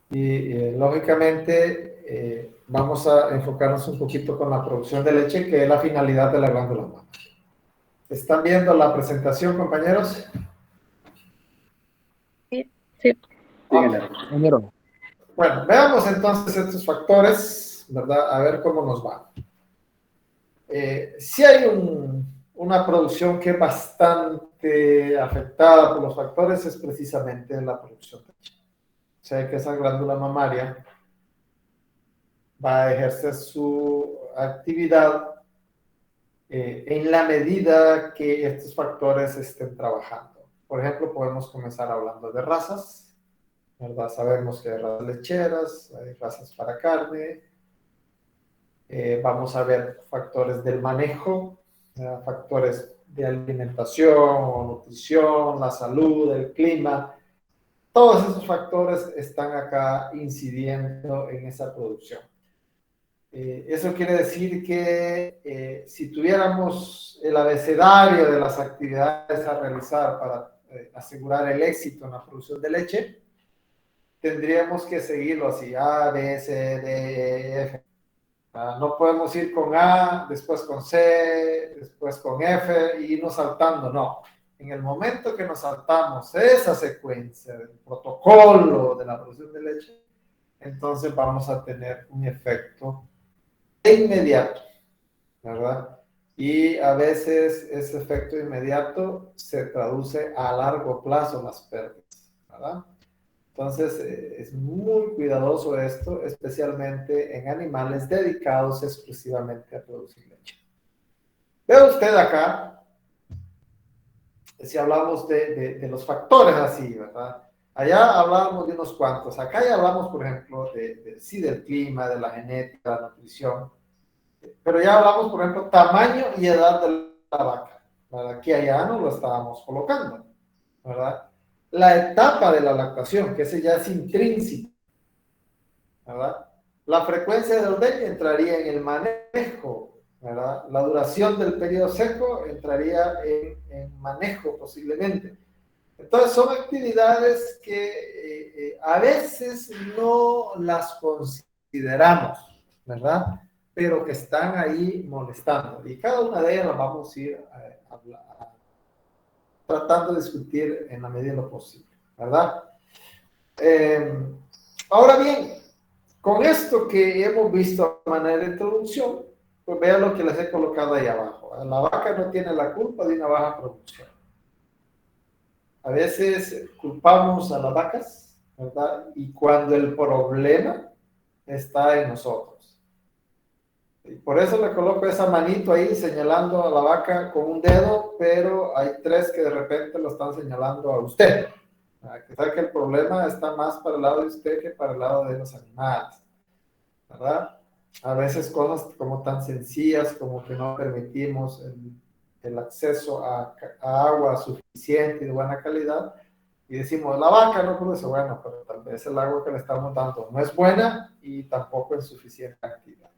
Y lógicamente vamos a enfocarnos un poquito con la producción de leche, que es la finalidad de la glándula mamaria. ¿Están viendo la presentación, compañeros? Sí, sí. Okay. Compañero. Bueno, veamos entonces estos factores, ¿verdad? A ver cómo nos va. Si hay una producción que es bastante afectada por los factores, es precisamente la producción de leche. O sea, que esa glándula mamaria va a ejercer su actividad en la medida que estos factores estén trabajando. Por ejemplo, podemos comenzar hablando de razas, ¿verdad? Sabemos que hay razas lecheras, hay razas para carne. Vamos a ver factores del manejo, factores de alimentación o nutrición, la salud, el clima. Todos esos factores están acá incidiendo en esa producción. Eso quiere decir que si tuviéramos el abecedario de las actividades a realizar para asegurar el éxito en la producción de leche, tendríamos que seguirlo así: A, B, C, D, E, F. No podemos ir con A, después con C, después con F y irnos saltando, no. En el momento que nos saltamos esa secuencia del protocolo de la producción de leche, entonces vamos a tener un efecto inmediato, ¿verdad? Y a veces ese efecto inmediato se traduce a largo plazo las pérdidas, ¿verdad? Entonces es muy cuidadoso esto, especialmente en animales dedicados exclusivamente a producir leche. Ve usted acá, si hablamos de los factores así, ¿verdad? Allá hablábamos de unos cuantos, acá ya hablamos, por ejemplo, sí, del clima, de la genética, de la nutrición. Pero ya hablamos, por ejemplo, tamaño y edad de la vaca, ¿verdad? Que allá no lo estábamos colocando, ¿verdad? La etapa de la lactación, que ese ya es intrínseco, ¿verdad? La frecuencia de ordeño entraría en el manejo, ¿verdad? La duración del periodo seco entraría en manejo posiblemente. Entonces son actividades que a veces no las consideramos, ¿verdad? Pero que están ahí molestando. Y cada una de ellas las vamos a ir tratando de discutir en la medida de lo posible, ¿verdad? Ahora bien, con esto que hemos visto de manera de introducción, pues vean lo que les he colocado ahí abajo. La vaca no tiene la culpa de una baja producción. A veces culpamos a las vacas, ¿verdad? Y cuando el problema está en nosotros. Y por eso le coloco esa manito ahí señalando a la vaca con un dedo, pero hay tres que de repente lo están señalando a usted. Que sabe que el problema está más para el lado de usted que para el lado de los animales, ¿verdad? A veces cosas como tan sencillas como que no permitimos el acceso a agua suficiente y de buena calidad, y decimos, la vaca no produce. Bueno, pero tal vez el agua que le estamos dando no es buena y tampoco en suficiente cantidad.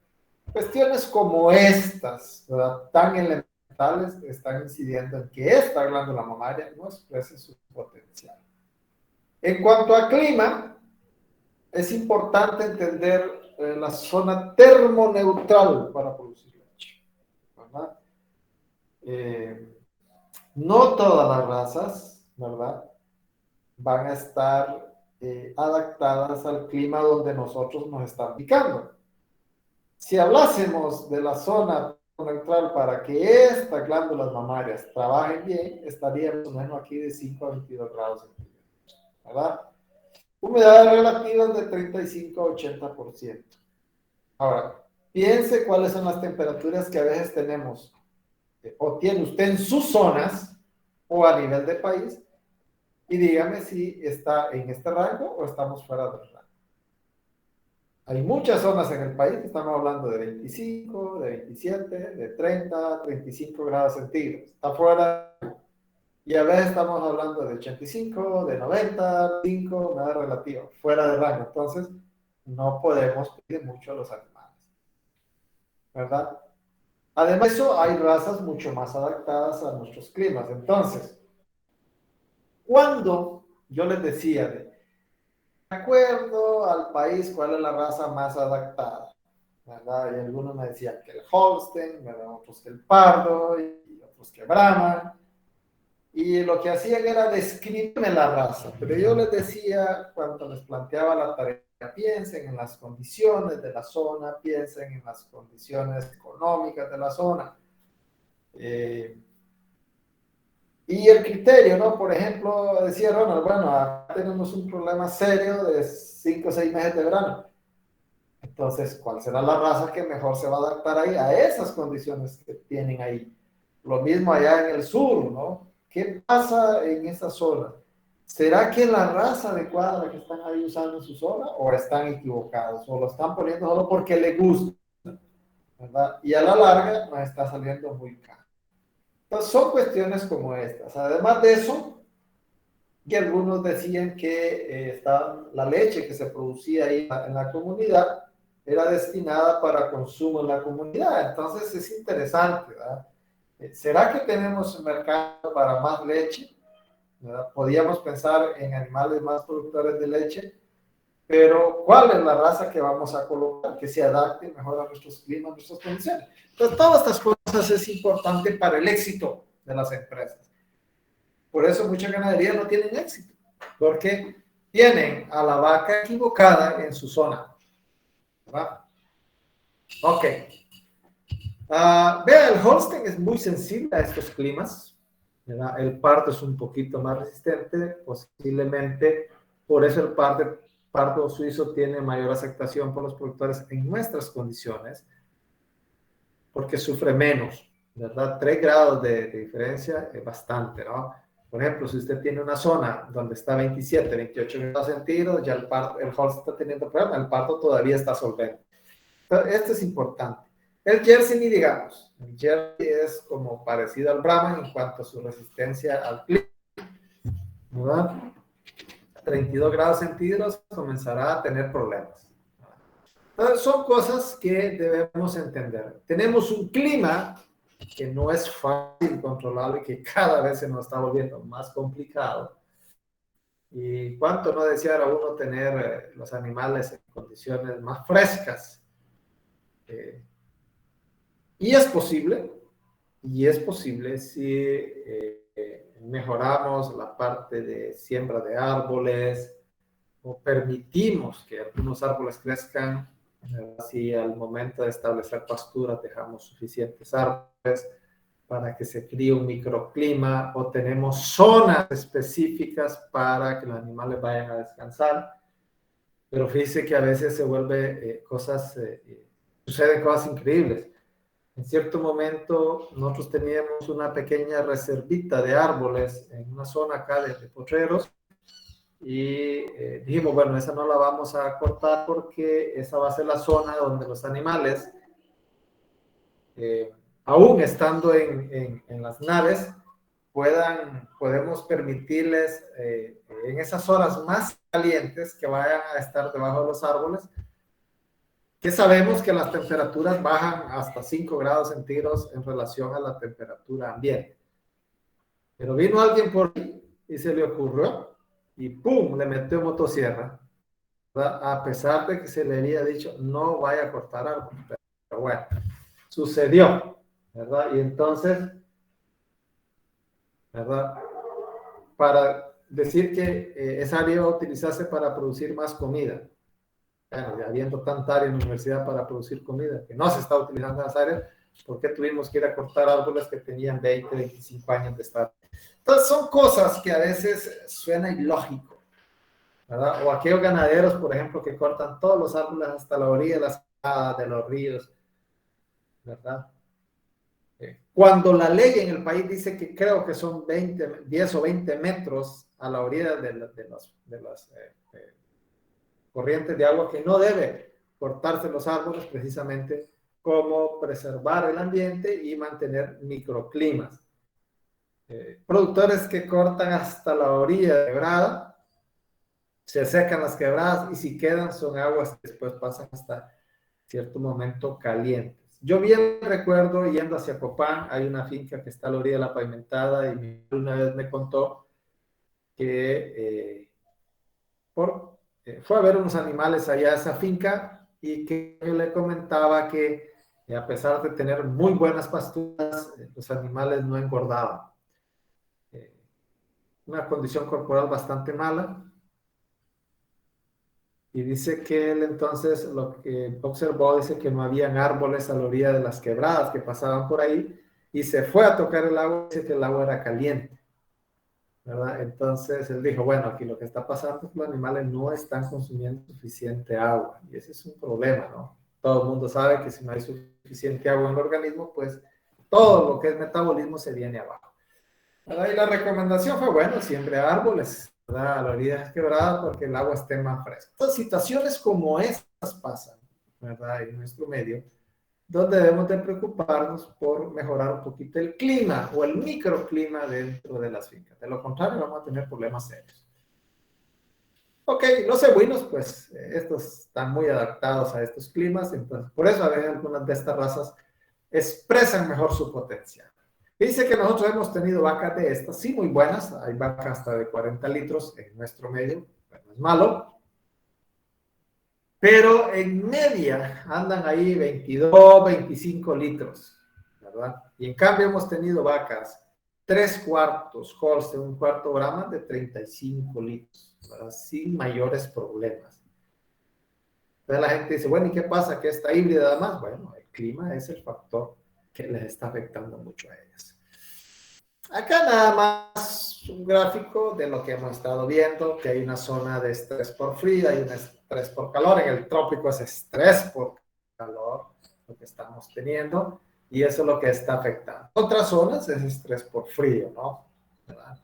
Cuestiones como estas, ¿verdad?, tan elementales, están incidiendo en que esta glándula mamaria no exprese su potencial. En cuanto a clima, es importante entender la zona termoneutral para producir leche, ¿verdad? No todas las razas, ¿verdad?, van a estar adaptadas al clima donde nosotros nos estamos ubicando. Si hablásemos de la zona neutral para que estas glándulas mamarias trabajen bien, estaríamos más o menos aquí de 5 a 22 grados centígrados, ¿verdad? Humedades relativas de 35 a 80%. Ahora, piense cuáles son las temperaturas que a veces tenemos o tiene usted en sus zonas o a nivel de país, y dígame si está en este rango o estamos fuera del rango. Hay muchas zonas en el país, estamos hablando de 25, de 27, de 30, 35 grados centígrados. Está fuera. Y a veces estamos hablando de 85, de 90, 5, nada relativo, fuera de rango. Entonces, no podemos pedir mucho a los animales, ¿verdad? Además de eso, hay razas mucho más adaptadas a nuestros climas. Entonces, cuando yo les decía acuerdo al país cuál es la raza más adaptada, ¿verdad? Y algunos me decían que el Holstein, ¿verdad? Otros que el Pardo y otros que Brahman. Y lo que hacían era describirme la raza, pero yo les decía, cuando les planteaba la tarea, piensen en las condiciones de la zona, piensen en las condiciones económicas de la zona. Eh, y el criterio, ¿no? Por ejemplo, decía Ronald, bueno, acá tenemos un problema serio de 5 o 6 meses de verano. Entonces, ¿cuál será la raza que mejor se va a adaptar ahí a esas condiciones que tienen ahí? Lo mismo allá en el sur, ¿no? ¿Qué pasa en esa zona? ¿Será que la raza adecuada la que están ahí usando en su zona o están equivocados o lo están poniendo solo porque les gusta, ¿verdad? Y a la larga nos está saliendo muy caro. Entonces, son cuestiones como estas. Además de eso, y algunos decían que la leche que se producía ahí en la comunidad era destinada para consumo en la comunidad. Entonces es interesante, ¿verdad? ¿Será que tenemos mercado para más leche? ¿Verdad? Podíamos pensar en animales más productores de leche, pero ¿cuál es la raza que vamos a colocar que se adapte mejor a nuestros climas, a nuestras condiciones? Entonces, todas estas cosas es importante para el éxito de las empresas. Por eso muchas ganaderías no tienen éxito, porque tienen a la vaca equivocada en su zona. ¿Verdad? Ok. Vea, el Holstein es muy sensible a estos climas. ¿Verdad? El parto es un poquito más resistente, posiblemente por eso el parto suizo tiene mayor aceptación por los productores en nuestras condiciones, porque sufre menos, ¿verdad? 3 grados de diferencia es bastante, ¿no? Por ejemplo, si usted tiene una zona donde está 27, 28 grados centígrados, ya el Holstein está teniendo problemas, el parto todavía está solvente. Entonces, esto es importante. El Jersey, ni digamos, el Jersey es como parecido al Brahman en cuanto a su resistencia al clima, ¿verdad? 32 grados centígrados comenzará a tener problemas. Entonces, son cosas que debemos entender. Tenemos un clima que no es fácil controlarlo y que cada vez se nos está volviendo más complicado. Y cuánto no deseara uno tener los animales en condiciones más frescas. Y es posible si mejoramos la parte de siembra de árboles o permitimos que algunos árboles crezcan, si al momento de establecer pasturas dejamos suficientes árboles para que se críe un microclima o tenemos zonas específicas para que los animales vayan a descansar. Pero fíjese que a veces se vuelve suceden cosas increíbles. En cierto momento nosotros teníamos una pequeña reservita de árboles en una zona acá de potreros y dijimos, bueno, esa no la vamos a cortar porque esa va a ser la zona donde los animales, aún estando en las naves, podemos permitirles en esas zonas más calientes que vayan a estar debajo de los árboles, que sabemos que las temperaturas bajan hasta 5 grados centígrados en relación a la temperatura ambiente. Pero vino alguien por ahí y se le ocurrió y ¡pum! Le metió motosierra, ¿verdad? A pesar de que se le había dicho no vaya a cortar árboles. Pero bueno, sucedió, ¿verdad? Y entonces, ¿verdad? Para decir que esa área va a utilizarse para producir más comida. Bueno, ya habiendo tanta área en la universidad para producir comida, que no se está utilizando en las áreas, ¿por qué tuvimos que ir a cortar árboles que tenían 20, 25 años de estar? Entonces son cosas que a veces suena ilógico, ¿verdad? O aquellos ganaderos, por ejemplo, que cortan todos los árboles hasta la orilla de las de los ríos, ¿verdad? Cuando la ley en el país dice que creo que son 10 o 20 metros a la orilla de las corrientes de agua, que no debe cortarse los árboles precisamente como preservar el ambiente y mantener microclimas. Productores que cortan hasta la orilla de quebrada, se secan las quebradas y si quedan son aguas que después pasan hasta cierto momento calientes. Yo bien recuerdo yendo hacia Copán, hay una finca que está a la orilla de la pavimentada y una vez me contó que por fue a ver unos animales allá a esa finca y que yo le comentaba que a pesar de tener muy buenas pasturas, los animales no engordaban. Una condición corporal bastante mala. Y dice que él entonces lo que observó, dice que no habían árboles a la orilla de las quebradas que pasaban por ahí y se fue a tocar el agua, dice que el agua era caliente, ¿verdad? Entonces él dijo, bueno, aquí lo que está pasando es que los animales no están consumiendo suficiente agua y ese es un problema, ¿no? Todo el mundo sabe que si no hay suficiente agua en el organismo, pues todo lo que es metabolismo se viene abajo. ¿Verdad? Y la recomendación fue, bueno, siempre árboles, ¿verdad? A la orilla de quebrada porque el agua esté más fresca. Entonces, situaciones como estas pasan, ¿verdad? En nuestro medio, donde debemos de preocuparnos por mejorar un poquito el clima o el microclima dentro de las fincas. De lo contrario, vamos a tener problemas serios. Ok, los cebuinos, pues, estos están muy adaptados a estos climas, entonces, por eso a veces algunas de estas razas expresan mejor su potencial. Dice que nosotros hemos tenido vacas de estas, sí, muy buenas. Hay vacas hasta de 40 litros en nuestro medio, no es malo. Pero en media andan ahí 22, 25 litros, ¿verdad? Y en cambio hemos tenido vacas 3/4 Holstein, un cuarto Brahman de 35 litros, ¿verdad? Sin mayores problemas. Entonces la gente dice, bueno, ¿y qué pasa? ¿Que esta híbrida además? Bueno, el clima es el factor que les está afectando mucho a ellas. Acá nada más un gráfico de lo que hemos estado viendo, que hay una zona de estrés por frío, hay un estrés por calor, en el trópico es estrés por calor, lo que estamos teniendo, y eso es lo que está afectando. Otras zonas es estrés por frío, ¿no? ¿Verdad?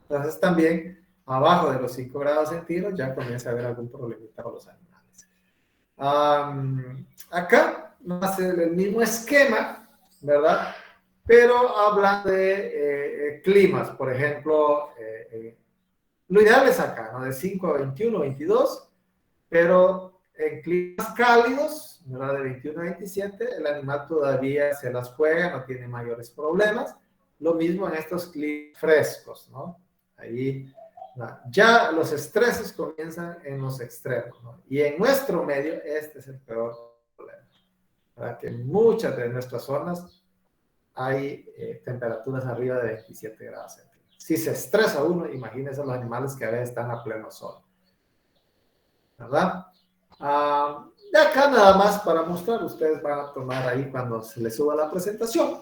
Entonces también abajo de los 5 grados centígrados ya comienza a haber algún problemita con los animales. Acá más el mismo esquema, ¿verdad? Pero habla de climas, por ejemplo, lo ideal es acá, ¿no? De 5 a 21, 22, pero en climas cálidos, ¿verdad? De 21 a 27, el animal todavía se las juega, no tiene mayores problemas. Lo mismo en estos climas frescos, ¿no? Ahí ya los estreses comienzan en los extremos, ¿no? Y en nuestro medio, este es el peor problema, ¿verdad? Que en muchas de nuestras zonas hay temperaturas arriba de 27 grados centígrados. Si se estresa uno, imagínense los animales que a veces están a pleno sol, ¿verdad? De acá nada más para mostrar, ustedes van a tomar ahí cuando se les suba la presentación,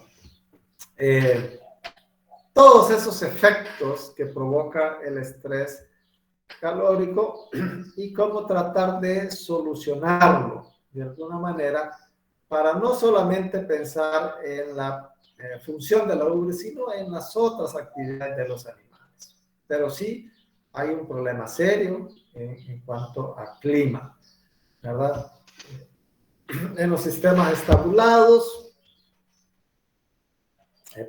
todos esos efectos que provoca el estrés calórico y cómo tratar de solucionarlo de alguna manera para no solamente pensar en la función de la ubre, sino en las otras actividades de los animales. Pero sí hay un problema serio en cuanto a clima, ¿verdad? En los sistemas estabulados,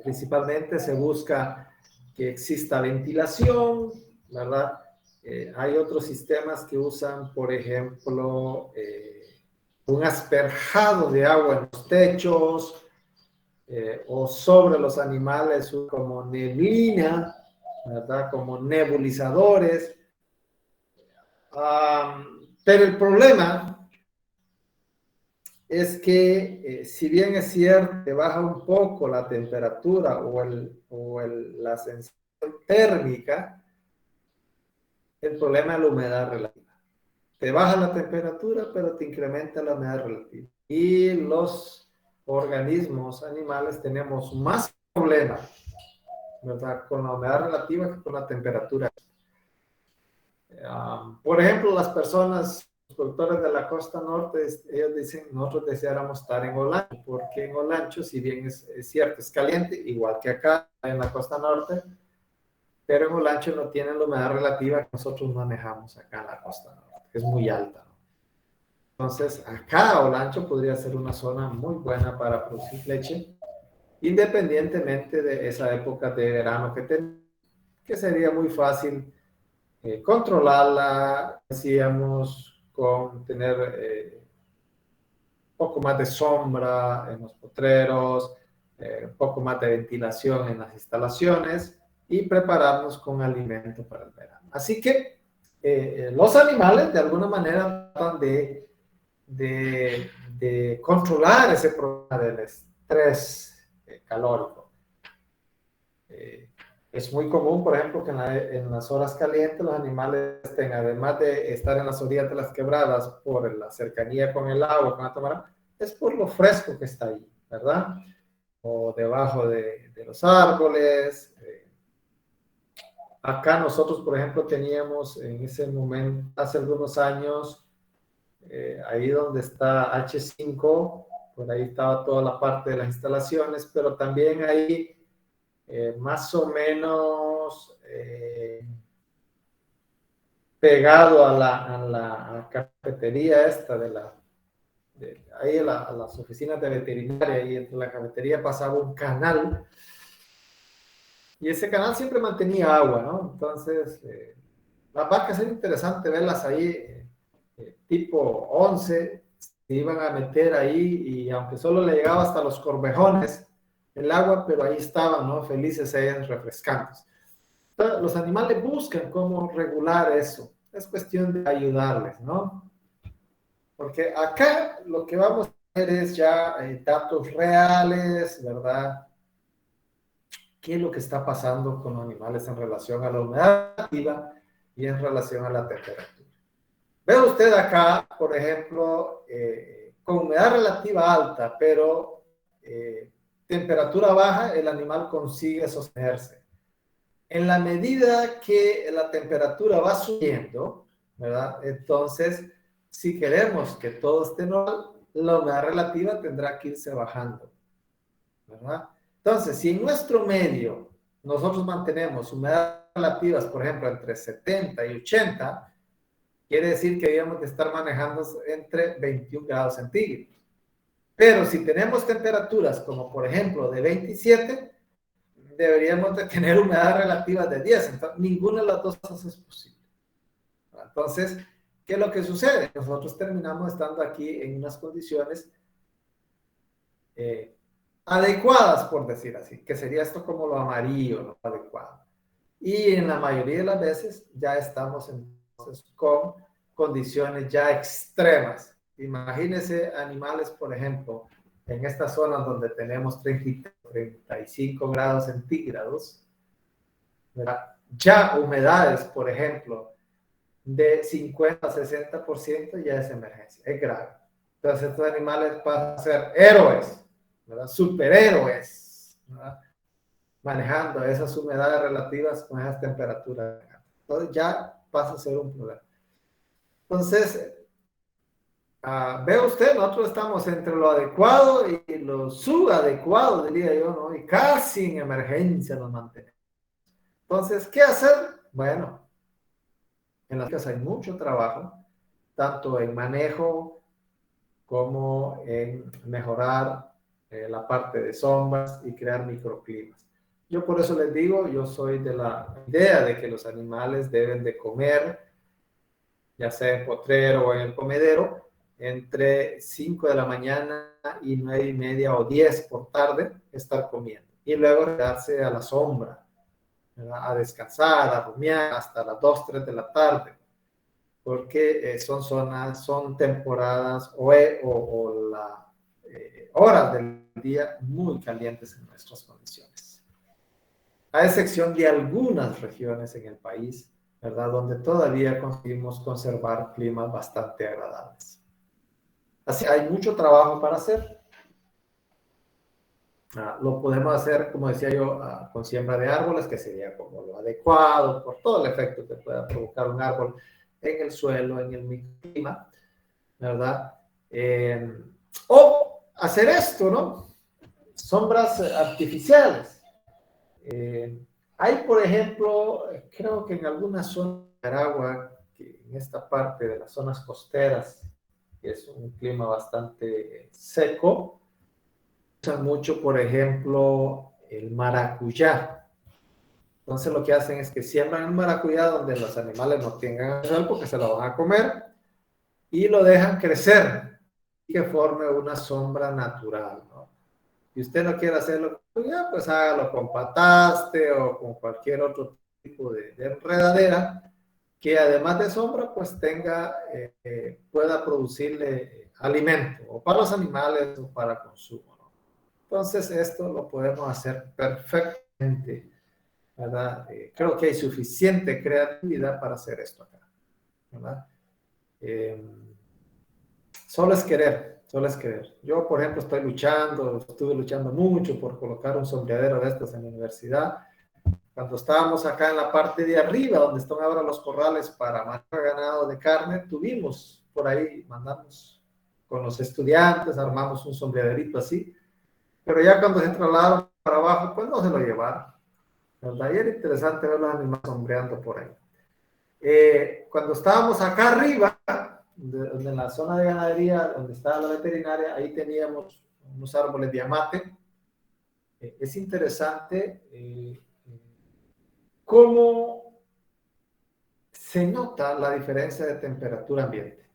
principalmente se busca que exista ventilación, ¿verdad? Hay otros sistemas que usan, por ejemplo, un asperjado de agua en los techos o sobre los animales como neblina, ¿verdad? Como nebulizadores. Pero el problema es que si bien es cierto que baja un poco la temperatura la sensación térmica, el problema es la humedad relativa. Te baja la temperatura, pero te incrementa la humedad relativa. Y los organismos animales tenemos más problemas, ¿verdad? Con la humedad relativa que con la temperatura. Por ejemplo, las personas, los productores de la costa norte, ellos dicen, nosotros deseáramos estar en Olancho, porque en Olancho, si bien es cierto, es caliente, igual que acá en la costa norte, pero en Olancho no tienen la humedad relativa que nosotros manejamos acá en la costa norte, que es muy alta, ¿no? Entonces, acá Olancho podría ser una zona muy buena para producir leche, independientemente de esa época de verano que sería muy fácil controlarla, decíamos, con tener un poco más de sombra en los potreros, un poco más de ventilación en las instalaciones y prepararnos con alimento para el verano. Así que los animales de alguna manera tratan de controlar ese problema del estrés calórico. Es muy común, por ejemplo, que en las horas calientes los animales estén, además de estar en las orillas de las quebradas por la cercanía con el agua, con la tomada, es por lo fresco que está ahí, ¿verdad? O debajo de los árboles. Acá nosotros, por ejemplo, teníamos en ese momento, hace algunos años, ahí donde está H5, por ahí estaba toda la parte de las instalaciones, pero también ahí más o menos pegado a la cafetería esta ahí a las oficinas de veterinaria, y entre la cafetería pasaba un canal, y ese canal siempre mantenía agua, ¿no? Entonces, las vacas era interesante verlas ahí, tipo 11, se iban a meter ahí, y aunque solo le llegaba hasta los corvejones el agua, pero ahí estaban, ¿no? Felices ellas, refrescantes. Entonces, los animales buscan cómo regular eso. Es cuestión de ayudarles, ¿no? Porque acá lo que vamos a hacer es ya datos reales, ¿verdad? ¿Qué es lo que está pasando con los animales en relación a la humedad relativa y en relación a la temperatura? Ve usted acá, por ejemplo, con humedad relativa alta, pero temperatura baja, el animal consigue sostenerse. En la medida que la temperatura va subiendo, ¿verdad? Entonces, si queremos que todo esté normal, la humedad relativa tendrá que irse bajando, ¿verdad? Entonces, si en nuestro medio nosotros mantenemos humedades relativas, por ejemplo, entre 70 y 80, quiere decir que debemos de estar manejando entre 21 grados centígrados. Pero si tenemos temperaturas como, por ejemplo, de 27, deberíamos de tener humedad relativa de 10. Entonces, ninguna de las dos cosas es posible. Entonces, ¿qué es lo que sucede? Nosotros terminamos estando aquí en unas condiciones adecuadas, por decir así, que sería esto como lo amarillo, lo adecuado. Y en la mayoría de las veces ya estamos entonces con condiciones ya extremas. Imagínense animales, por ejemplo, en estas zonas donde tenemos 30, 35 grados centígrados, ¿verdad? Ya humedades, por ejemplo, de 50 a 60% ya es emergencia, es grave. Entonces estos animales pasan a ser héroes, ¿verdad? Superhéroes, ¿verdad? Manejando esas humedades relativas con esas temperaturas. Entonces ya pasa a ser un problema. Entonces, ve usted, nosotros estamos entre lo adecuado y lo subadecuado, diría yo, ¿no? Y casi en emergencia nos mantenemos. Entonces, ¿qué hacer? Bueno, en las casas hay mucho trabajo, tanto en manejo como en mejorar la parte de sombras y crear microclimas. Yo por eso les digo, yo soy de la idea de que los animales deben de comer, ya sea en potrero o en el comedero, entre 5 de la mañana y 9 y media o 10 por tarde, estar comiendo. Y luego quedarse a la sombra, ¿verdad? A descansar, a rumiar hasta las 2, 3 de la tarde, porque son temporadas o las horas del día muy calientes en nuestras condiciones. A excepción de algunas regiones en el país, ¿verdad? Donde todavía conseguimos conservar climas bastante agradables. Así hay mucho trabajo para hacer. Lo podemos hacer, como decía yo, con siembra de árboles, que sería como lo adecuado por todo el efecto que pueda provocar un árbol en el suelo, en el microclima, ¿verdad? O hacer esto, ¿no? Sombras artificiales. Hay, por ejemplo, creo que en algunas zonas de Nicaragua, que en esta parte de las zonas costeras, que es un clima bastante seco, usan mucho, por ejemplo, el maracuyá. Entonces lo que hacen es que siembran el maracuyá donde los animales no tengan sol porque se lo van a comer y lo dejan crecer y que forme una sombra natural, ¿no? Y usted no quiere hacerlo, pues hágalo con pataste o con cualquier otro tipo de enredadera que además de sombra, pues pueda producirle alimento, o para los animales o para consumo, ¿no? Entonces, esto lo podemos hacer perfectamente, ¿verdad? Creo que hay suficiente creatividad para hacer esto acá, ¿verdad? Solo es querer, solo es querer. Yo, por ejemplo, estuve luchando mucho por colocar un sombreadero de estos en la universidad. Cuando estábamos acá en la parte de arriba, donde están ahora los corrales para matar ganado de carne, tuvimos por ahí, mandamos con los estudiantes, armamos un sombreaderito así, pero ya cuando se trasladaron para abajo, pues no se lo llevaron, ¿verdad? Y era interesante ver los animales sombreando por ahí. Cuando estábamos acá arriba, en la zona de ganadería, donde estaba la veterinaria, ahí teníamos unos árboles de amate. Es interesante cómo se nota la diferencia de temperatura ambiente,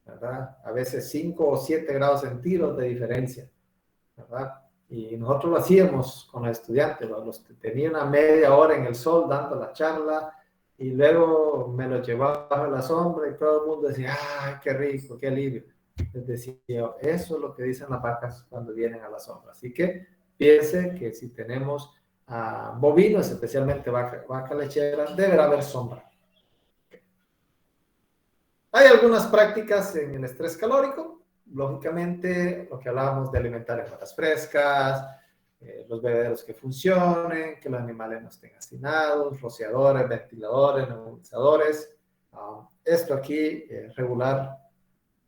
¿verdad? A veces 5 o 7 grados centígrados de diferencia, ¿verdad? Y nosotros lo hacíamos con los estudiantes, los que tenían una media hora en el sol dando la charla, y luego me lo llevaba a la sombra y todo el mundo decía, ¡ay, qué rico, qué alivio! Les decía, eso es lo que dicen las vacas cuando vienen a la sombra. Así que piense que si tenemos bovinos, especialmente vaca lechera, deberá haber sombra. Hay algunas prácticas en el estrés calórico, lógicamente, lo que hablábamos de alimentar en horas frescas, los bebederos que funcionen, que los animales no estén hacinados, rociadores, ventiladores, nebulizadores. Esto aquí, regular,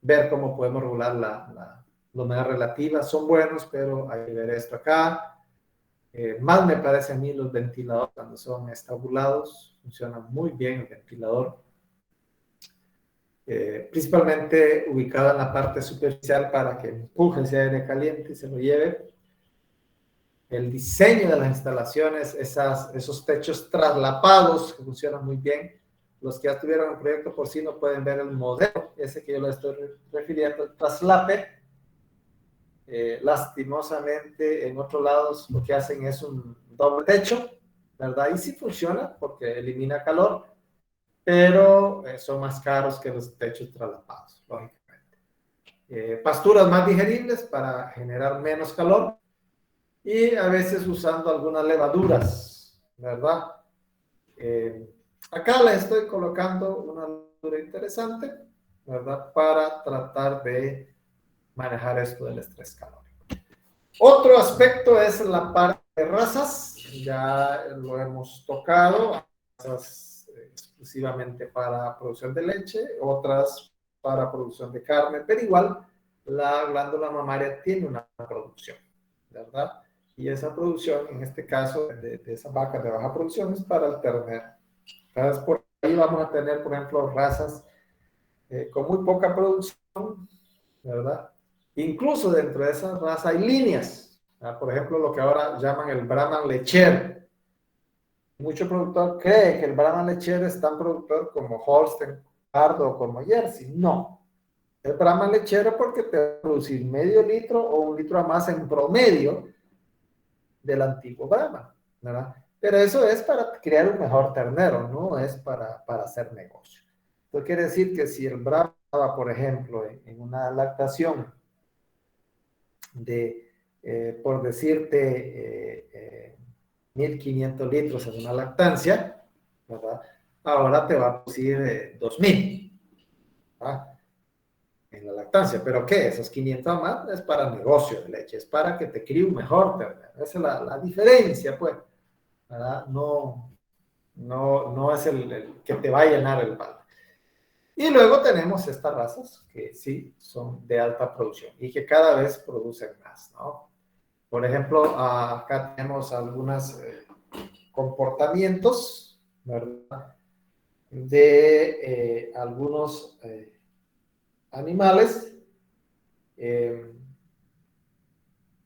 ver cómo podemos regular la humedad relativa, son buenos, pero hay que ver esto acá. Más me parece a mí los ventiladores cuando son estabulados, funciona muy bien el ventilador. Principalmente ubicado en la parte superficial para que empuje ese aire caliente y se lo lleve. El diseño de las instalaciones, esos techos traslapados que funcionan muy bien. Los que ya tuvieron el proyecto porcino pueden ver el modelo, ese que yo le estoy refiriendo, el traslape. Lastimosamente, en otros lados lo que hacen es un doble techo, ¿verdad? Y sí funciona porque elimina calor, pero son más caros que los techos traslapados, lógicamente. Pasturas más digeribles para generar menos calor y a veces usando algunas levaduras, ¿verdad? Acá les estoy colocando una levadura interesante, ¿verdad? Para tratar de manejar esto del estrés calórico. Otro aspecto es la parte de razas, ya lo hemos tocado, razas exclusivamente para producción de leche, otras para producción de carne, pero igual la glándula mamaria tiene una producción, ¿verdad? Y esa producción, en este caso, de esa vaca de baja producción, es para el ternero. Entonces, por ahí vamos a tener, por ejemplo, razas con muy poca producción, ¿verdad? Incluso dentro de esas razas hay líneas, ¿verdad? Por ejemplo, lo que ahora llaman el Brahman lechero. Mucho productor cree que el Brahman lechero es tan productor como Holstein, Pardo o como Jersey. No. El Brahman lechero porque te va a producir medio litro o un litro a más en promedio del antiguo Brahman, ¿verdad? Pero eso es para crear un mejor ternero, no es para hacer negocio. Esto quiere decir que si el Brahman estaba, por ejemplo, en una lactación de, por decirte, 1.500 litros en una lactancia, ¿verdad? Ahora te va a producir 2.000, ¿verdad? En la lactancia. ¿Pero qué? Esos 500 más es para negocio de leche, es para que te críe un mejor ternero. Esa es la diferencia, pues, ¿verdad? No es el que te va a llenar el balde. Y luego tenemos estas razas que sí son de alta producción y que cada vez producen más, ¿no? Por ejemplo, acá tenemos algunos comportamientos, ¿verdad? De algunos animales,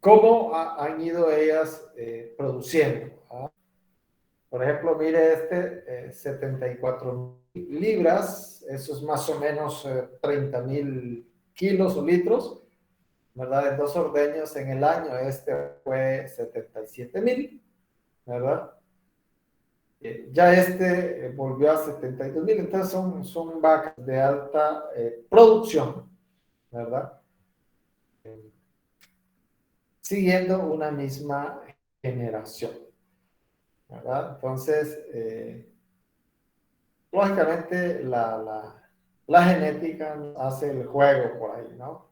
cómo han ido ellas produciendo, ¿verdad? Por ejemplo, mire 74 libras, eso es más o menos 30.000 kilos o litros, ¿verdad? En 2 ordeños en el año, este fue 77.000, ¿verdad? Ya volvió a 72,000, entonces son vacas de alta producción, ¿verdad? Siguiendo una misma generación, ¿verdad? Entonces, lógicamente, la genética hace el juego por ahí, ¿no?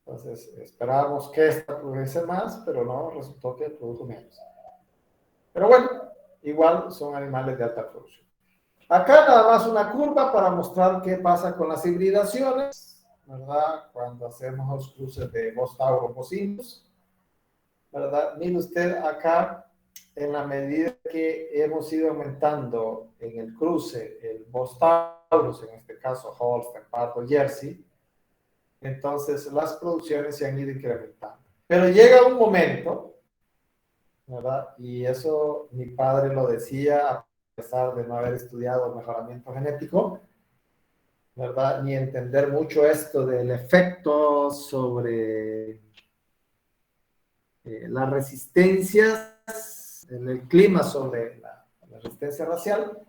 Entonces, esperábamos que esta produjese más, pero no, resultó que produjo menos. Pero bueno, igual son animales de alta producción. Acá nada más una curva para mostrar qué pasa con las hibridaciones, ¿verdad? Cuando hacemos los cruces de Bos-Tauro-Bosinos, ¿verdad? Mire usted acá, en la medida que hemos ido aumentando en el cruce, el Bos-Taurus, en este caso Holstein, Pardo, Jersey, entonces las producciones se han ido incrementando. Pero llega un momento, ¿verdad? Y eso mi padre lo decía a pesar de no haber estudiado mejoramiento genético, ¿verdad? Ni entender mucho esto del efecto sobre las resistencias en el clima, sobre la resistencia racial,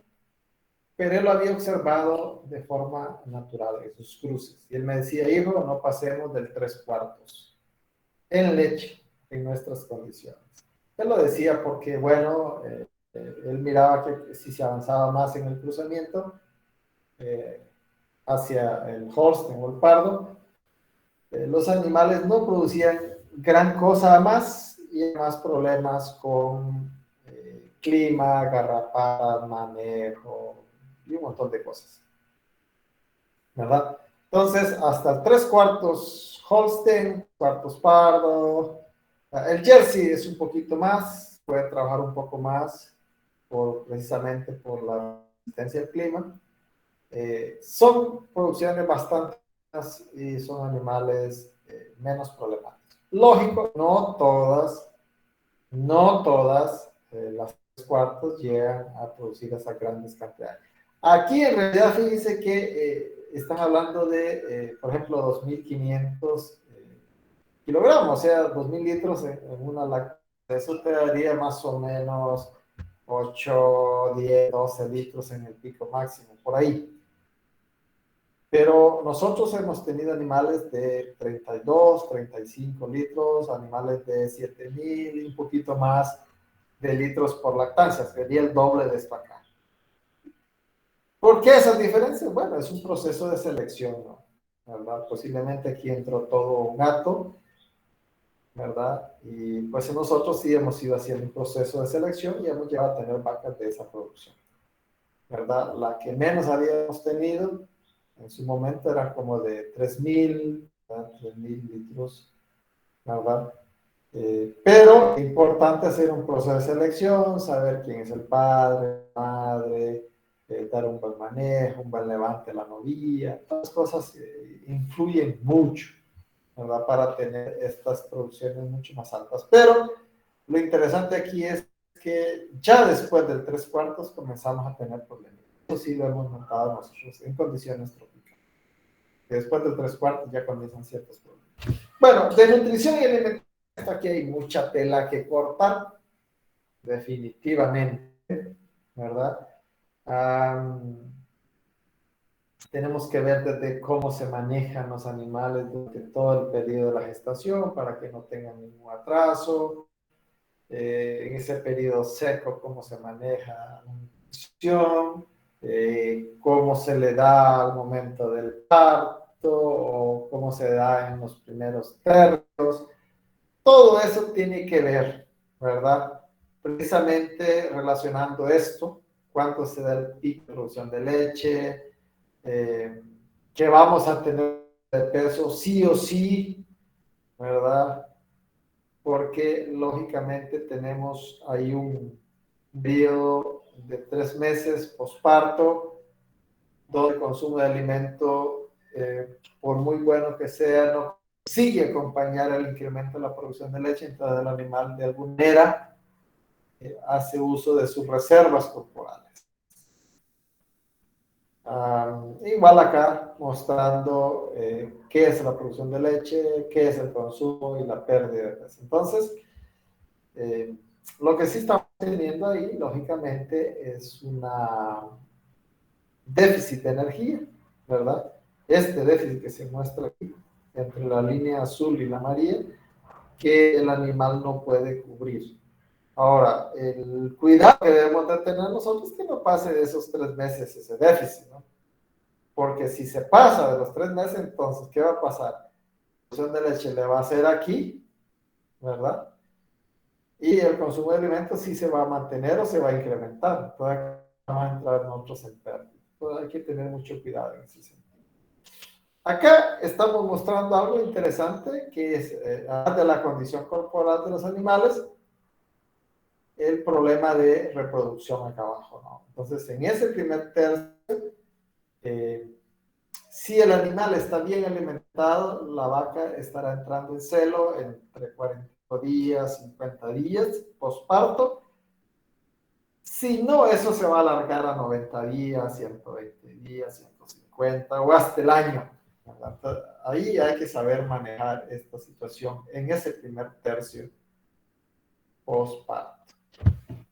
pero él lo había observado de forma natural en sus cruces. Y él me decía, hijo, no pasemos del 3/4 en leche en nuestras condiciones. Él lo decía porque, bueno, él miraba que si se avanzaba más en el cruzamiento hacia el Holstein o el Pardo, los animales no producían gran cosa más y más problemas con clima, garrapatas, manejo y un montón de cosas, ¿verdad? Entonces, hasta el 3/4 Holstein, cuartos Pardo. El Jersey es un poquito más, puede trabajar un poco más precisamente por la resistencia al clima. Son producciones bastante y son animales menos problemáticos. Lógico, no todas las 3/4 llegan a producir esas grandes cantidades. Aquí en realidad fíjense que están hablando de, por ejemplo, 2.500 kilogramos, o sea, 2.000 litros en una lactancia. Eso te daría más o menos 8, 10, 12 litros en el pico máximo, por ahí. Pero nosotros hemos tenido animales de 32, 35 litros, animales de 7,000 y un poquito más de litros por lactancia, sería el doble de esto acá. ¿Por qué esas diferencias? Bueno, es un proceso de selección, ¿no? ¿Verdad? Posiblemente aquí entró todo un gato, ¿verdad? Y pues nosotros sí hemos ido haciendo un proceso de selección y hemos llegado a tener vacas de esa producción, ¿verdad? La que menos habíamos tenido en su momento era como de 3,000, 3,000 litros, ¿verdad? Pero es importante hacer un proceso de selección, saber quién es el padre, la madre, dar un buen manejo, un buen levante de la novilla. Todas las cosas influyen mucho, ¿verdad? Para tener estas producciones mucho más altas. Pero lo interesante aquí es que ya después del 3/4 comenzamos a tener problemas. Eso sí lo hemos notado nosotros en condiciones tropicales. Después del 3/4 ya comienzan ciertos problemas. Bueno, de nutrición y alimentación, aquí hay mucha tela que cortar, definitivamente, ¿verdad? Tenemos que ver desde cómo se manejan los animales durante todo el periodo de la gestación para que no tengan ningún atraso. En ese periodo seco, cómo se maneja la nutrición, cómo se le da al momento del parto o cómo se da en los primeros tercios. Todo eso tiene que ver, ¿verdad? Precisamente relacionando esto, cuánto se da el pico de producción de leche, que vamos a tener de peso sí o sí, ¿verdad? Porque lógicamente tenemos ahí un periodo de 3 meses posparto, donde el consumo de alimento, por muy bueno que sea, no sigue acompañar el incremento de la producción de leche, entonces el animal de alguna manera hace uso de sus reservas corporales. Igual acá mostrando qué es la producción de leche, qué es el consumo y la pérdida de peso. Entonces, Lo que sí estamos teniendo ahí, lógicamente, es una déficit de energía, ¿verdad? Este déficit que se muestra aquí, entre la línea azul y la amarilla, que el animal no puede cubrir. Ahora, el cuidado que debemos de tener nosotros es que no pase de esos 3 meses ese déficit, ¿no? Porque si se pasa de los 3 meses, entonces, ¿qué va a pasar? La producción de leche le va a hacer aquí, ¿verdad? Y el consumo de alimentos sí se va a mantener o se va a incrementar. Entonces, vamos a entrar nosotros en pérdida. Entonces, hay que tener mucho cuidado en ese sentido. Acá estamos mostrando algo interesante que es, además de la condición corporal de los animales, el problema de reproducción acá abajo, ¿no? Entonces, en ese primer tercio, eh, si el animal está bien alimentado, la vaca estará entrando en celo entre 40 días, 50 días, posparto. Si no, eso se va a alargar a 90 días, 120 días, 150 o hasta el año. Ahí hay que saber manejar esta situación en ese primer tercio postparto.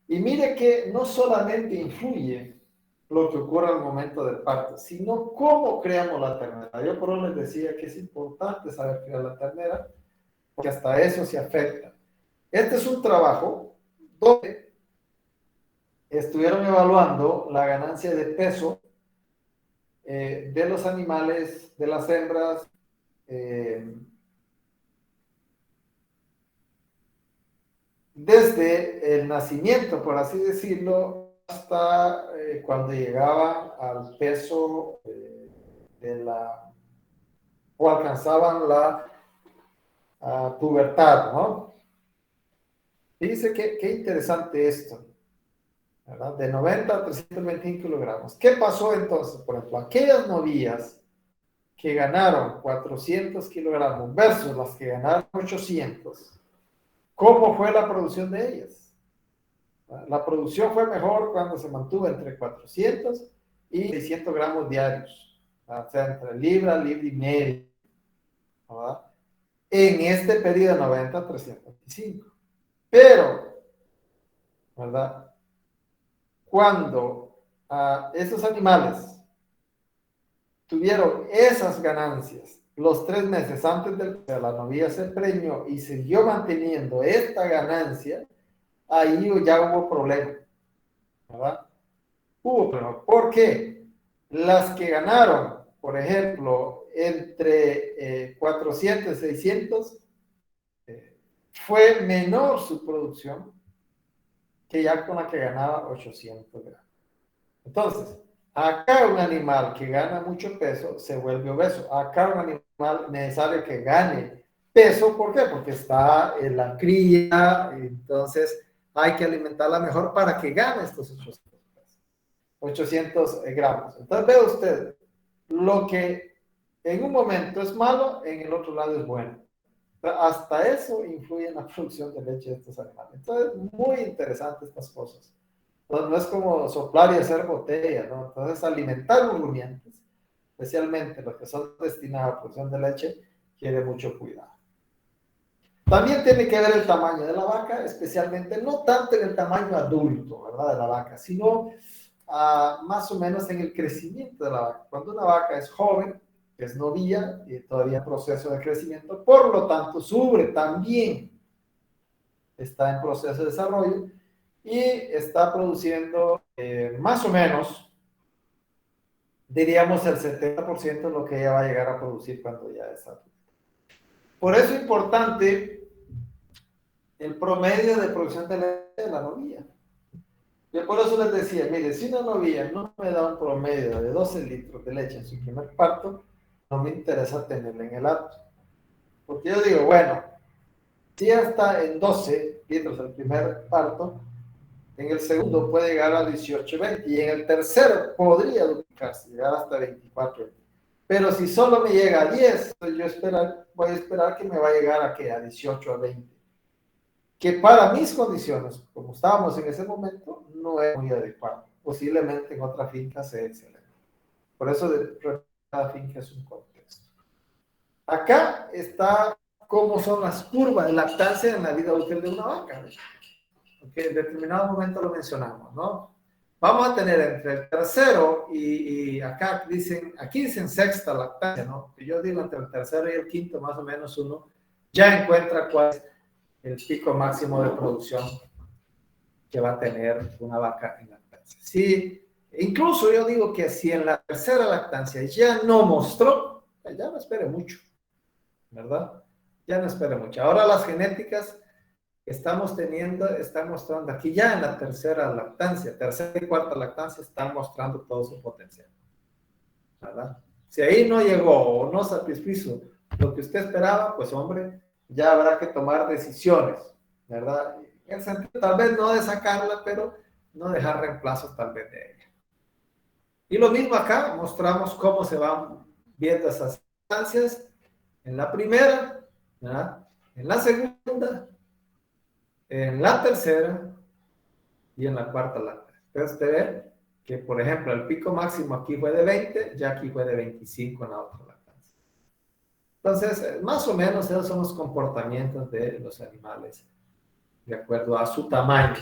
Y mire que no solamente influye lo que ocurre al momento del parto, sino cómo creamos la ternera. Yo por eso les decía que es importante saber crear la ternera, porque hasta eso se afecta. Este es un trabajo donde estuvieron evaluando la ganancia de peso de los animales, de las hembras, desde el nacimiento, por así decirlo, hasta cuando llegaban al peso de la, o alcanzaban la pubertad, ¿no? Dice que qué interesante esto, ¿verdad? De 90 a 325 kilogramos. ¿Qué pasó entonces? Por ejemplo, aquellas novillas que ganaron 400 kilogramos versus las que ganaron 800, ¿cómo fue la producción de ellas? La producción fue mejor cuando se mantuvo entre 400 y 600 gramos diarios, o sea, entre libra y medio, ¿verdad? En este periodo de 90 a 325. Pero, ¿verdad? Cuando esos animales tuvieron esas ganancias los 3 meses antes del que la novia se preñó y siguió manteniendo esta ganancia, ahí ya hubo problema, ¿verdad? Hubo problema. ¿Por qué? Las que ganaron, por ejemplo, entre 400 y 600, fue menor su producción que ya con la que ganaba 800 gramos. Entonces, acá un animal que gana mucho peso se vuelve obeso. Acá un animal necesario que gane peso, ¿por qué? Porque está en la cría, entonces hay que alimentarla mejor para que gane estos 800 gramos. Entonces, ve usted, lo que en un momento es malo, en el otro lado es bueno. Hasta eso influye en la producción de leche de estos animales. Entonces, muy interesante estas cosas. No es como soplar y hacer botella, ¿no? Entonces, alimentar los rumiantes, especialmente los que son destinados a producción de leche, quiere mucho cuidado. También tiene que ver el tamaño de la vaca, especialmente no tanto en el tamaño adulto, ¿verdad? De la vaca, sino más o menos en el crecimiento de la vaca. Cuando una vaca es joven, es novilla y todavía en proceso de crecimiento, por lo tanto, su ubre también está en proceso de desarrollo y está produciendo más o menos, diríamos, el 70% de lo que ella va a llegar a producir cuando ya está. Por eso es importante el promedio de producción de leche de la novilla. Yo por eso les decía, mire, si una novilla no me da un promedio de 12 litros de leche en su primer parto, no me interesa tenerla en el acto. Porque yo digo, bueno, si ya está en 12 litros el primer parto, en el segundo puede llegar a 18, 20 y en el tercero podría duplicarse, llegar hasta 24. Pero si solo me llega a 10, pues voy a esperar que me va a llegar a, ¿qué? A 18, a 20. Que para mis condiciones, como estábamos en ese momento, no es muy adecuado. Posiblemente en otra finca sea excelente. Por eso cada finca es un contexto. Acá está cómo son las curvas de lactancia en la vida útil de una vaca. porque en determinado momento lo mencionamos, ¿no? Vamos a tener entre el tercero y acá dicen, aquí dicen sexta lactancia, ¿no? Que yo digo entre el tercero y el quinto, más o menos uno ya encuentra cuál es el pico máximo de producción que va a tener una vaca en lactancia. Sí, incluso yo digo que si en la tercera lactancia ya no mostró, ya no espere mucho, ¿verdad? Ya no espere mucho. Ahora las genéticas que estamos teniendo están mostrando aquí ya en la tercera lactancia, tercera y cuarta lactancia están mostrando todo su potencial, ¿verdad? Si ahí no llegó o no satisfizo lo que usted esperaba, pues hombre, ya habrá que tomar decisiones, ¿verdad? En el sentido tal vez no de sacarla, pero no dejar reemplazos tal vez de ella. Y lo mismo acá, mostramos cómo se van viendo esas lactancias en la primera, ¿verdad? En la segunda, en la tercera y en la cuarta lactancia. Entonces usted ve que, por ejemplo, el pico máximo aquí fue de 20, ya aquí fue de 25 en la otra lactancia. Entonces, más o menos esos son los comportamientos de los animales de acuerdo a su tamaño,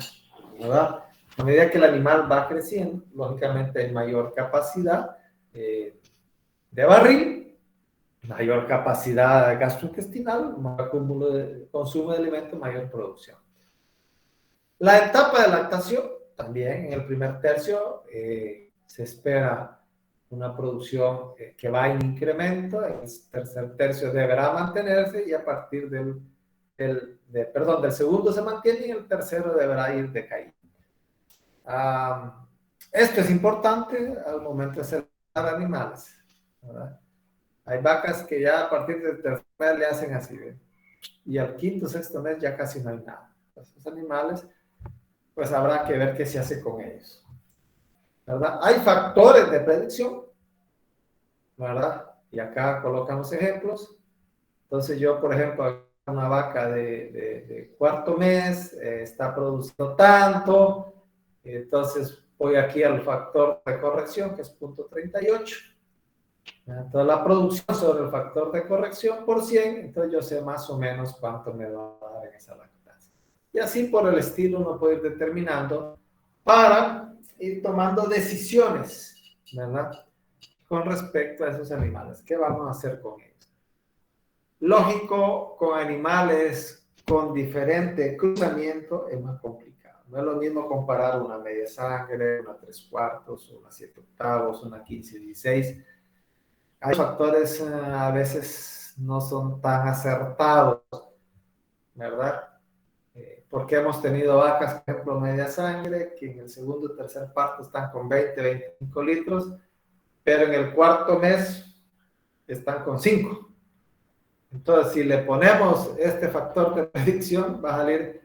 ¿verdad? A medida que el animal va creciendo, lógicamente hay mayor capacidad de barril, mayor capacidad gastrointestinal, mayor consumo de alimentos, mayor producción. La etapa de lactación, también en el primer tercio, se espera una producción que va en incremento, en el tercer tercio deberá mantenerse y a partir del segundo se mantiene y el tercero deberá ir decayendo. Esto es importante al momento de seleccionar animales, ¿verdad? Hay vacas que ya a partir del tercer mes le hacen así, ¿verdad? Y al quinto, sexto mes ya casi no hay nada. Esos animales, pues habrá que ver qué se hace con ellos, ¿verdad? Hay factores de predicción, ¿verdad? Y acá colocamos ejemplos. Entonces yo, por ejemplo, una vaca de cuarto mes está produciendo tanto, entonces voy aquí al factor de corrección, que es 0.38. Entonces la producción sobre el factor de corrección por 100, entonces yo sé más o menos cuánto me va a dar en esa lactancia. Y así por el estilo uno puede ir determinando para ir tomando decisiones, ¿verdad? Con respecto a esos animales. ¿Qué vamos a hacer con ellos? Lógico, con animales con diferente cruzamiento es más complicado. No es lo mismo comparar una media sangre, una 3/4, una 7/8, una 15/16. Hay factores a veces no son tan acertados, ¿verdad? Porque hemos tenido vacas, por ejemplo, media sangre, que en el segundo o tercer parto están con 20, 25 litros, pero en el cuarto mes están con 5. Entonces, si le ponemos este factor de predicción, va a salir,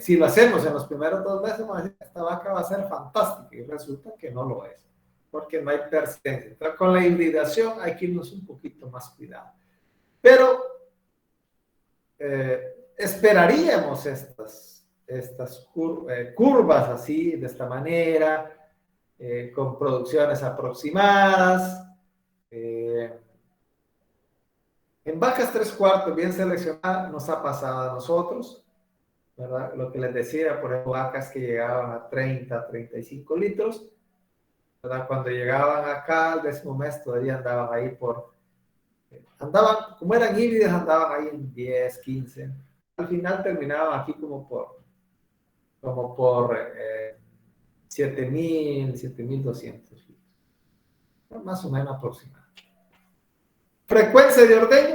si lo hacemos en los primeros 2 meses, vamos a decir, esta vaca va a ser fantástica, y resulta que no lo es, porque no hay persistencia. Entonces, con la hibridación hay que irnos un poquito más cuidado. Pero esperaríamos estas curvas así, de esta manera, con producciones aproximadas. En vacas 3/4 bien seleccionadas nos ha pasado a nosotros, ¿verdad? Lo que les decía, por ejemplo, vacas que llegaban a 30, 35 litros, ¿verdad? Cuando llegaban acá al 10º mes todavía andaban ahí como eran híbridas, andaban ahí en 10, 15. Al final terminaban aquí como por 7,000, 7,200 litros. Más o menos aproximado. Frecuencia de ordeño.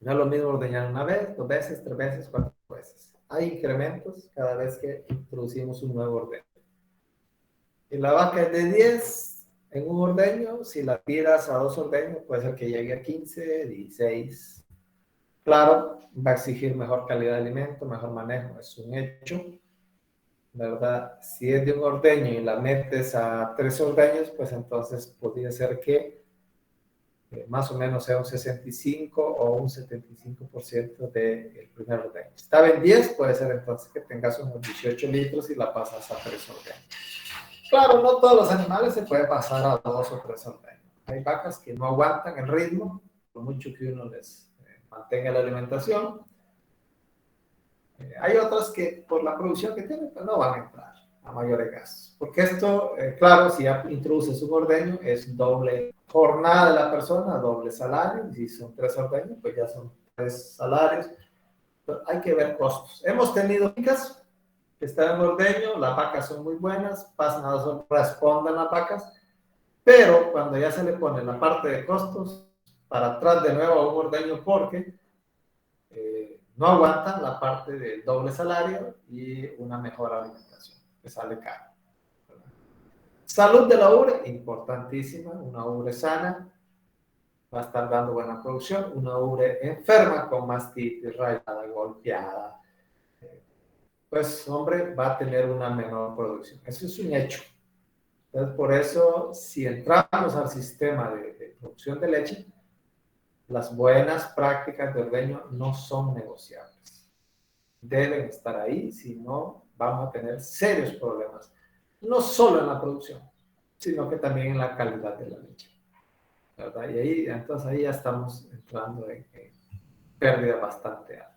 No es lo mismo ordeñar una vez, 2 veces, 3 veces, 4 veces. Hay incrementos cada vez que introducimos un nuevo ordeño. Si la vaca es de 10 en un ordeño, si la tiras a 2 ordeños, puede ser que llegue a 15, 16. Claro, va a exigir mejor calidad de alimento, mejor manejo, es un hecho, ¿verdad? Si es de un ordeño y la metes a 3 ordeños, pues entonces podría ser que más o menos sea un 65 o un 75% del primer ordeño. Si estaba en 10, puede ser entonces que tengas unos 18 litros y la pasas a 3 ordeños. Claro, no todos los animales se puede pasar a 2 o 3 ordeños. Hay vacas que no aguantan el ritmo, por mucho que uno les mantenga la alimentación. Hay otras que por la producción que tienen pues no van a entrar a mayores gastos. Porque esto, claro, si ya introduces un ordeño, es doble jornada de la persona, doble salario. Y si son 3 ordeños, pues ya son 3 salarios. Pero hay que ver costos. Hemos tenido fincas que están en ordeño, las vacas son muy buenas, pasan a 2 horas, responden las vacas, pero cuando ya se le pone la parte de costos para atrás de nuevo a un ordeño porque no aguantan la parte del doble salario y una mejor alimentación, que sale caro. Salud de la ubre, importantísima, una ubre sana, va a estar dando buena producción, una ubre enferma con mastitis, rayada, golpeada, pues hombre, va a tener una menor producción. Eso es un hecho. Entonces, por eso, si entramos al sistema de producción de leche, las buenas prácticas de ordeño no son negociables. Deben estar ahí, si no, vamos a tener serios problemas, no solo en la producción, sino que también en la calidad de la leche, ¿verdad? Y ahí, entonces ahí ya estamos entrando en pérdida bastante alta.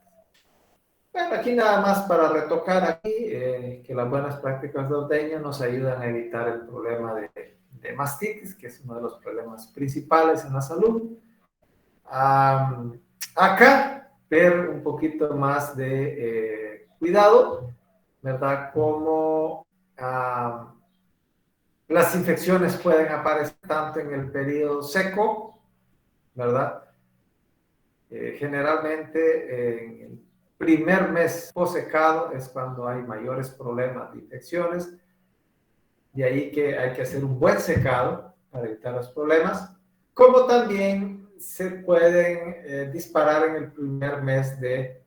Bueno, aquí nada más para retocar aquí, que las buenas prácticas de ordeño nos ayudan a evitar el problema de mastitis, que es uno de los problemas principales en la salud. Acá, ver un poquito más de cuidado, ¿verdad? Cómo las infecciones pueden aparecer tanto en el periodo seco, ¿verdad? Generalmente en el primer mes posecado es cuando hay mayores problemas de infecciones. De ahí que hay que hacer un buen secado para evitar los problemas. Como también se pueden disparar en el primer mes de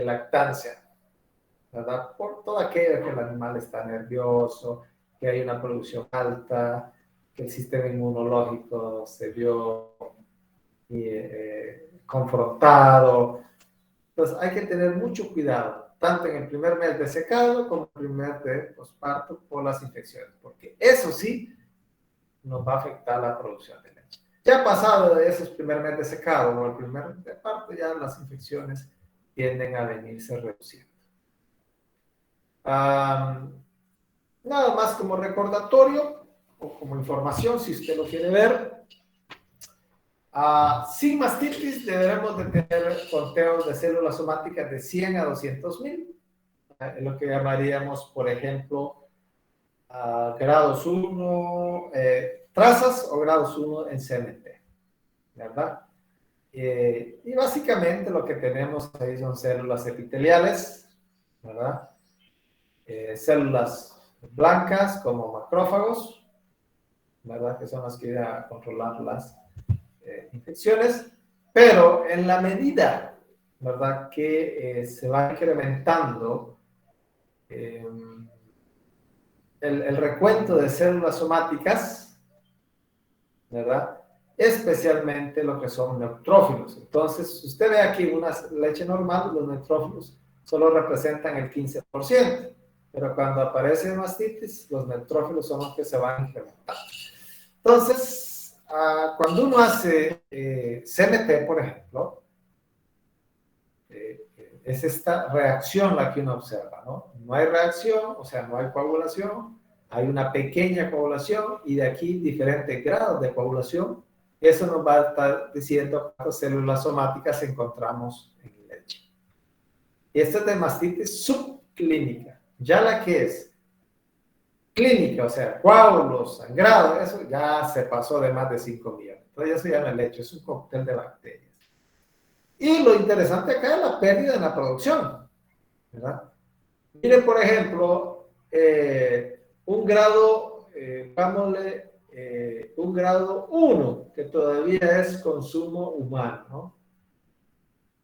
lactancia, ¿verdad? Por todo aquello que el animal está nervioso, que hay una producción alta, que el sistema inmunológico se vio confrontado. Entonces hay que tener mucho cuidado, tanto en el primer mes de secado como en el primer mes de posparto por las infecciones, porque eso sí nos va a afectar la producción de leche. Ya pasado de esos primer mes de secado o el primer mes de parto, ya las infecciones tienden a venirse reduciendo. Nada más como recordatorio o como información, si usted lo quiere ver. Sin mastitis deberemos de tener conteos de células somáticas de 100 a 200,000, lo que llamaríamos, por ejemplo, grados 1, trazas o grados 1 en CMT, ¿verdad? Y básicamente lo que tenemos ahí son células epiteliales, ¿verdad? Células blancas como macrófagos, ¿verdad? Que son las que van a controlar las infecciones, pero en la medida, ¿verdad? Que se va incrementando el recuento de células somáticas, ¿verdad? Especialmente lo que son neutrófilos. Entonces, usted ve aquí una leche normal, los neutrófilos solo representan el 15%, pero cuando aparece mastitis, los neutrófilos son los que se van a incrementar. Entonces, cuando uno hace CMT, por ejemplo, es esta reacción la que uno observa, ¿no? No hay reacción, o sea, no hay coagulación, hay una pequeña coagulación y de aquí diferentes grados de coagulación. Eso nos va a estar diciendo cuántas células somáticas encontramos en leche. Y esta es de mastitis subclínica. Ya la que es clínica, o sea, coágulos, sangrado, eso ya se pasó de más de 5 millones. Entonces ya se llama leche, es un cóctel de bacterias. Y lo interesante acá es la pérdida en la producción, ¿verdad? Mire, por ejemplo, un grado, un grado 1, que todavía es consumo humano, ¿no?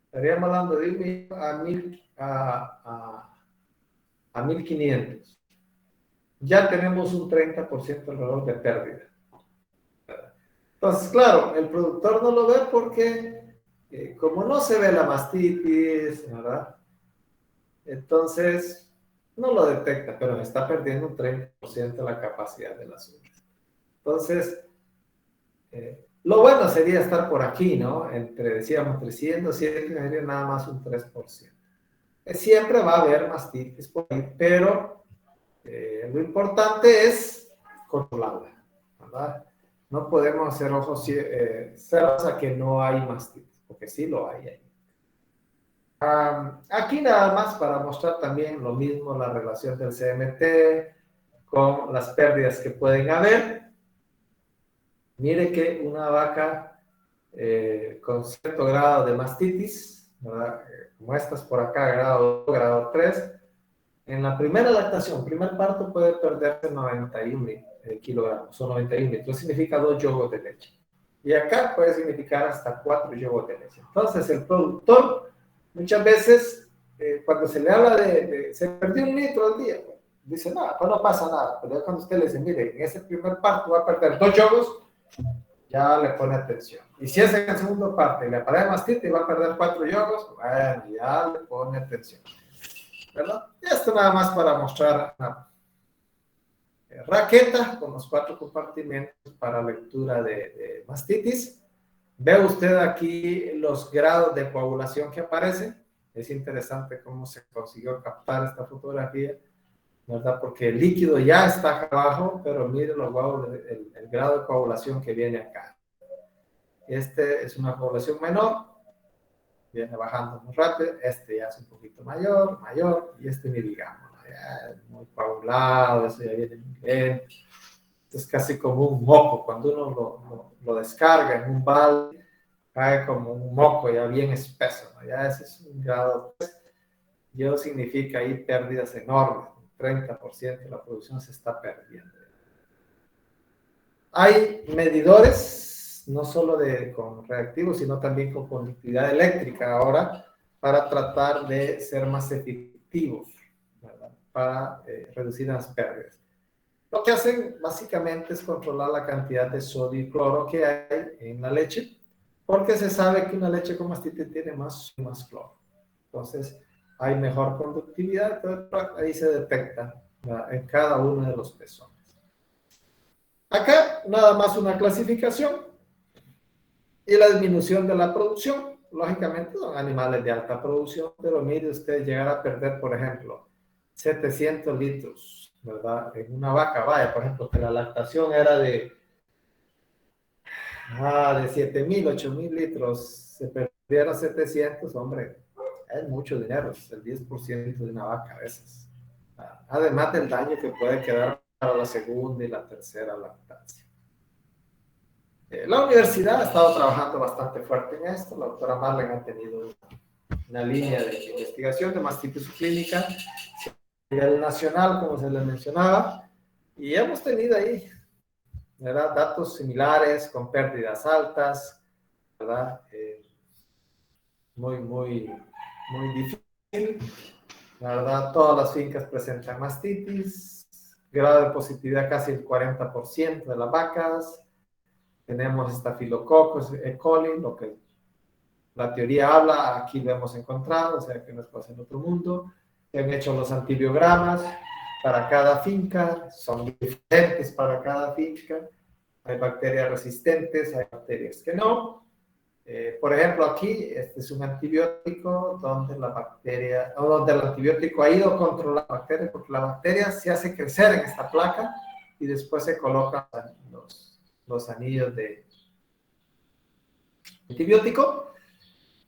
Estaríamos hablando de 1,000 a 1,500. Ya tenemos un 30% alrededor de pérdida. Entonces, claro, el productor no lo ve porque, como no se ve la mastitis, ¿verdad? Entonces, no lo detecta, pero está perdiendo un 30% de la capacidad de las uñas. Entonces, lo bueno sería estar por aquí, ¿no? Entre, decíamos, 300, 100, sería nada más un 3%. siempre va a haber mastitis por ahí, pero lo importante es controlarla, ¿verdad? No podemos hacer ojos cerrados a que no hay mastitis, porque sí lo hay ahí. Aquí nada más para mostrar también lo mismo, la relación del CMT con las pérdidas que pueden haber. Mire que una vaca con cierto grado de mastitis, ¿verdad? Como estas por acá, grado 2, grado 3, en la primera lactación, primer parto, puede perderse 91 kilogramos o 91 litros, significa 2 yogos de leche. Y acá puede significar hasta 4 yogos de leche. Entonces, el productor, muchas veces, cuando se le habla se perdió 1 litro al día, dice, no, pues no pasa nada. Pero cuando usted le dice, mire, en ese primer parto va a perder 2 yogos, ya le pone atención. Y si es en el segundo parte y le aparece mastitis y va a perder 4 yogos, bueno, ya le pone atención. ¿Verdad? Esto nada más para mostrar una raqueta con los 4 compartimentos para lectura de mastitis. Ve usted aquí los grados de coagulación que aparecen. Es interesante cómo se consiguió captar esta fotografía, ¿verdad? Porque el líquido ya está acá abajo, pero mire el grado de coagulación que viene acá. Este es una coagulación menor, viene bajando muy rápido. Este ya es un poquito mayor, y este ni digamos, ¿no? Ya es muy coagulado, eso ya viene muy lento. Es casi como un moco. Cuando uno lo descarga en un balde, cae como un moco ya bien espeso, ¿no? Ya ese es un grado, pues, yo significa ahí pérdidas enormes, 30% de la producción se está perdiendo. Hay medidores, no solo con reactivos, sino también con conductividad eléctrica ahora, para tratar de ser más efectivos, ¿verdad? Para reducir las pérdidas. Lo que hacen básicamente es controlar la cantidad de sodio y cloro que hay en la leche, porque se sabe que una leche con mastitis tiene más cloro. Entonces, hay mejor conductividad, pero ahí se detecta, ¿verdad? En cada uno de los pezones. Acá, nada más una clasificación y la disminución de la producción. Lógicamente, son animales de alta producción, pero mire usted llegar a perder, por ejemplo, 700 litros, ¿verdad? En una vaca, vaya, por ejemplo, que la lactación era de 7,000, 8,000 litros, se perdiera 700, hombre, es mucho dinero, es el 10% de una vaca a veces. Además del daño que puede quedar para la segunda y la tercera lactancia. La universidad ha estado trabajando bastante fuerte en esto. La doctora Marlen ha tenido una línea de investigación de mastitis clínica a nivel nacional, como se les mencionaba, y hemos tenido ahí, ¿verdad? Datos similares con pérdidas altas, ¿verdad? Muy difícil. La verdad, todas las fincas presentan mastitis, grado de positividad casi el 40% de las vacas. Tenemos estafilococos, E. coli, lo que la teoría habla, aquí lo hemos encontrado, o sea que no es cosa en otro mundo. Se han hecho los antibiogramas para cada finca, son diferentes para cada finca. Hay bacterias resistentes, hay bacterias que no. Por ejemplo, aquí, este es un antibiótico donde donde el antibiótico ha ido a controlar la bacteria, porque la bacteria se hace crecer en esta placa y después se colocan los anillos de antibiótico,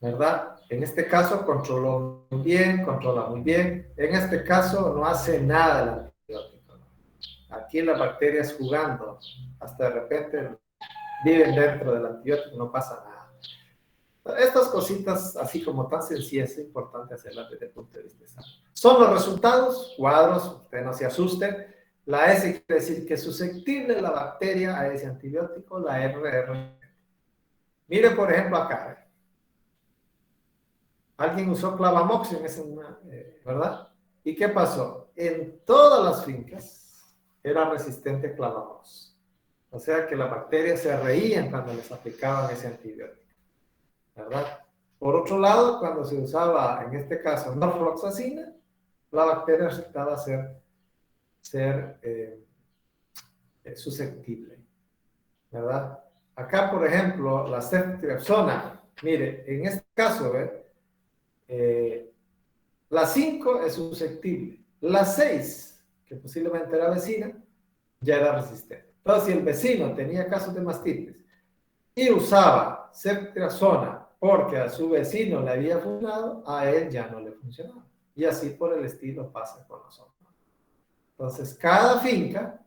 ¿verdad? En este caso controla muy bien. En este caso no hace nada el antibiótico. Aquí las bacterias jugando, hasta de repente viven dentro del antibiótico, no pasa nada. Estas cositas, así como tan sencillas, es importante hacerlas desde el punto de vista de salud. Son los resultados, cuadros, usted no se asuste. La S quiere decir que es susceptible la bacteria a ese antibiótico, la RR. Mire, por ejemplo, acá. Alguien usó clavamoxin, ¿verdad? ¿Y qué pasó? En todas las fincas era resistente clavamoxin. O sea que las bacterias se reían cuando les aplicaban ese antibiótico, ¿verdad? Por otro lado, cuando se usaba, en este caso, norfloxacina, la bacteria resultaba ser susceptible, ¿verdad? Acá, por ejemplo, la ceftriaxona, mire, en este caso, La 5 es susceptible. La 6, que posiblemente era vecina, ya era resistente. Entonces, si el vecino tenía casos de mastitis y usaba ceftriaxona porque a su vecino le había funcionado, a él ya no le funcionaba. Y así por el estilo pasa con nosotros. Entonces, cada finca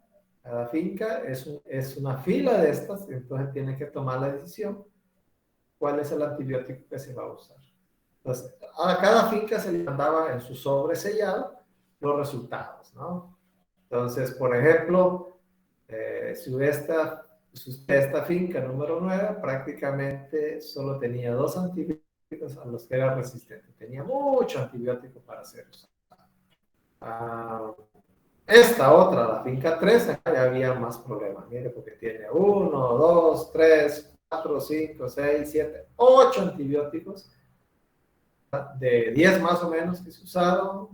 es una fila de estas, entonces tiene que tomar la decisión cuál es el antibiótico que se va a usar. Entonces, a cada finca se le mandaba en su sobre sellado los resultados, ¿no? Entonces, por ejemplo, esta finca número 9 prácticamente solo tenía 2 antibióticos a los que era resistente. Tenía mucho antibiótico para hacer usado. Esta otra, la finca 13, ya había más problemas. Mire, porque tiene 1, 2, 3, 4, 5, 6, 7, 8 antibióticos de 10 más o menos que se usaron.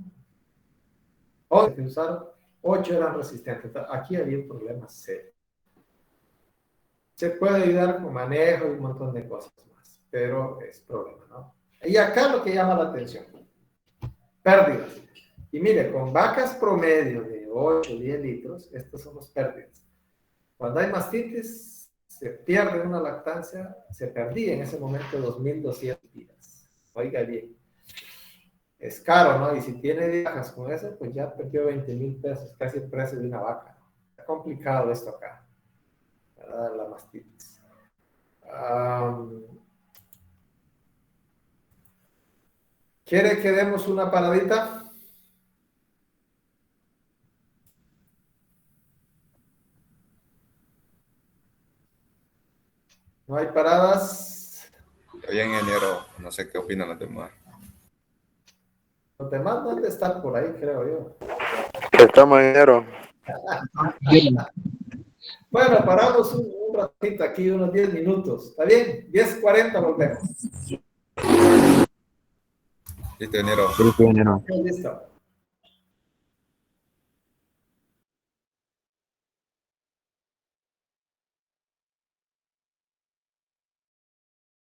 8 que se usaron, 8 eran resistentes. Entonces, aquí había un problema serio. Se puede ayudar con manejo y un montón de cosas más, pero es problema, ¿no? Y acá lo que llama la atención, pérdidas. Y mire, con vacas promedio de 8, 10 litros, estos son los pérdidas. Cuando hay mastitis, se pierde una lactancia, se perdía en ese momento 2.200 vidas. Oiga bien, es caro, ¿no? Y si tiene vacas con eso, pues ya perdió 20,000 pesos, casi el precio de una vaca. Está complicado esto acá, ¿verdad? La mastitis. ¿Quiere que demos una paradita? ¿No hay paradas? Hoy en enero, no sé qué opinan los demás. Los demás deben de estar por ahí, creo yo. Estamos en enero. Bueno, paramos un ratito aquí, unos 10 minutos. ¿Está bien? 10:40 volvemos. Listo, enero. Sí, en enero. Listo.